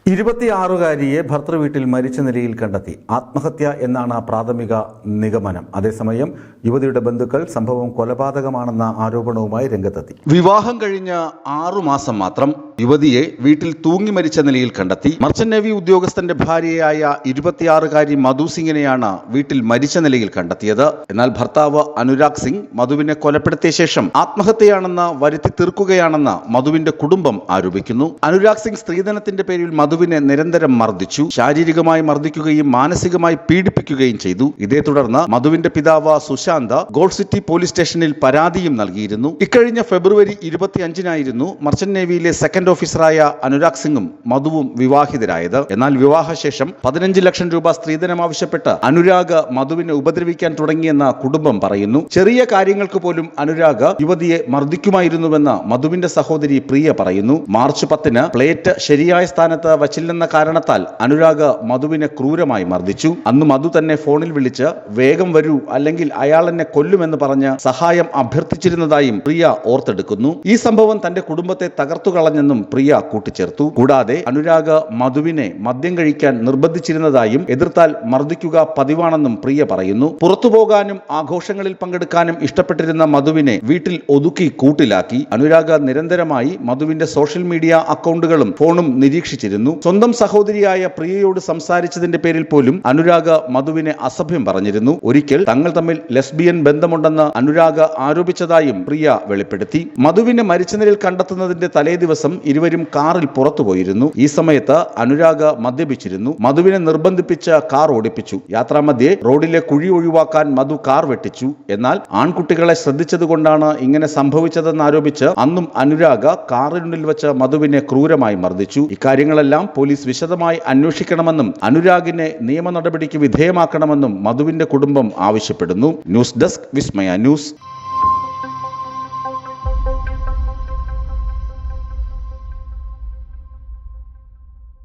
26-കാരിയെ ഭർതൃവീട്ടിൽ മരിച്ച നിലയിൽ കണ്ടെത്തി. ആത്മഹത്യ എന്നാണ് പ്രാഥമിക നിഗമനം. അതേസമയം യുവതിയുടെ ബന്ധുക്കൾ സംഭവം കൊലപാതകമാണെന്ന ആരോപണവുമായി രംഗത്തെത്തി. വിവാഹം കഴിഞ്ഞ 6 മാസം മാത്രം യുവതിയെ വീട്ടിൽ തൂങ്ങി മരിച്ച നിലയിൽ കണ്ടെത്തി. മർച്ചന്റ് നേവി ഉദ്യോഗസ്ഥന്റെ ഭാര്യയായ 26-കാരി മധു സിംഗിനെയാണ് വീട്ടിൽ മരിച്ച നിലയിൽ കണ്ടെത്തിയത്. എന്നാൽ ഭർത്താവ് അനുരാഗ് സിംഗ് മധുവിനെ കൊലപ്പെടുത്തിയ ശേഷം ആത്മഹത്യയാണെന്ന് വരുത്തി തീർക്കുകയാണെന്ന് മധുവിന്റെ കുടുംബം ആരോപിക്കുന്നു. അനുരാഗ് സിംഗ് സ്ത്രീധനത്തിന്റെ പേരിൽ മധുവിനെ നിരന്തരം മർദ്ദിച്ചു. ശാരീരികമായി മർദ്ദിക്കുകയും മാനസികമായി പീഡിപ്പിക്കുകയും ചെയ്തു. ഇതേ തുടർന്ന് മധുവിന്റെ പിതാവ് സുശാന്ത് ഗോൾഡ് സിറ്റി പോലീസ് സ്റ്റേഷനിൽ പരാതിയും നൽകിയിരുന്നു. ഇക്കഴിഞ്ഞ ഫെബ്രുവരി 25-നായിരുന്നു മർച്ചന്റ് നേവിയിലെ സെക്കൻഡ് ഓഫീസറായ അനുരാഗ് സിംഗും മധുവും വിവാഹിതരായത്. എന്നാൽ വിവാഹശേഷം 15 ലക്ഷം രൂപ സ്ത്രീധനം ആവശ്യപ്പെട്ട് അനുരാഗ് മധുവിനെ ഉപദ്രവിക്കാൻ തുടങ്ങിയെന്ന് കുടുംബം പറയുന്നു. ചെറിയ കാര്യങ്ങൾക്ക് പോലും അനുരാഗ് യുവതിയെ മർദ്ദിക്കുമായിരുന്നുവെന്ന് മധുവിന്റെ സഹോദരി പ്രിയ പറയുന്നു. മാർച്ച് 10-ന് പ്ലേറ്റ് ശരിയായ സ്ഥാനത്ത് വച്ചില്ലെന്ന കാരണത്താൽ അനുരാഗ് മധുവിനെ ക്രൂരമായി മർദ്ദിച്ചു. അന്ന് മധു തന്നെ ഫോണിൽ വിളിച്ച് വേഗം വരൂ അല്ലെങ്കിൽ അയാൾ എന്നെ കൊല്ലുമെന്ന് പറഞ്ഞ് സഹായം അഭ്യർത്ഥിച്ചിരുന്നതായും പ്രിയ ഓർത്തെടുക്കുന്നു. ഈ സംഭവം തന്റെ കുടുംബത്തെ തകർത്തു കളഞ്ഞെന്നും പ്രിയ കൂട്ടിച്ചേർത്തു. കൂടാതെ അനുരാഗ് മധുവിനെ മദ്യം കഴിക്കാൻ നിർബന്ധിച്ചിരുന്നതായും എതിർത്താൽ മർദ്ദിക്കുക പതിവാണെന്നും പ്രിയ പറയുന്നു. പുറത്തുപോകാനും ആഘോഷങ്ങളിൽ പങ്കെടുക്കാനും ഇഷ്ടപ്പെട്ടിരുന്ന മധുവിനെ വീട്ടിൽ ഒതുക്കി കൂട്ടിലാക്കി. അനുരാഗ് നിരന്തരമായി മധുവിന്റെ സോഷ്യൽ മീഡിയ അക്കൗണ്ടുകളും ഫോണും നിരീക്ഷിച്ചിരുന്നു. സ്വന്തം സഹോദരിയായ പ്രിയയോട് സംസാരിച്ചതിന്റെ പേരിൽ പോലും അനുരാഗ് മധുവിനെ അസഭ്യം പറഞ്ഞിരുന്നു. ഒരിക്കൽ തങ്ങൾ തമ്മിൽ ലെസ്ബിയൻ ബന്ധമുണ്ടെന്ന് അനുരാഗ് ആരോപിച്ചതായും പ്രിയ വെളിപ്പെടുത്തി. മധുവിനെ മരിച്ച നിലയിൽ കണ്ടെത്തുന്നതിന്റെ തലേ ദിവസം ഇരുവരും കാറിൽ പുറത്തുപോയിരുന്നു. ഈ സമയത്ത് അനുരാഗ് മദ്യപിച്ചിരുന്നു. മധുവിനെ നിർബന്ധിപ്പിച്ച് കാർ ഓടിപ്പിച്ചു. യാത്രാമധ്യേ റോഡിലെ കുഴി ഒഴിവാക്കാൻ മധു കാർ വെട്ടിച്ചു. എന്നാൽ ആൺകുട്ടികളെ ശ്രദ്ധിച്ചതുകൊണ്ടാണ് ഇങ്ങനെ സംഭവിച്ചതെന്ന് ആരോപിച്ച് അന്നും അനുരാഗ് കാറിനുള്ളിൽ വെച്ച് മധുവിനെ ക്രൂരമായി മർദ്ദിച്ചു. ഇക്കാര്യങ്ങളെല്ലാം പോലീസ് വിശദമായി അന്വേഷിക്കണമെന്നും അനുരാഗിനെ നിയമ നടപടിക്ക് വിധേയമാക്കണമെന്നും മധുവിന്റെ കുടുംബം ആവശ്യപ്പെടുന്നു. ന്യൂസ് ഡെസ്ക് വിസ്മയ ന്യൂസ്.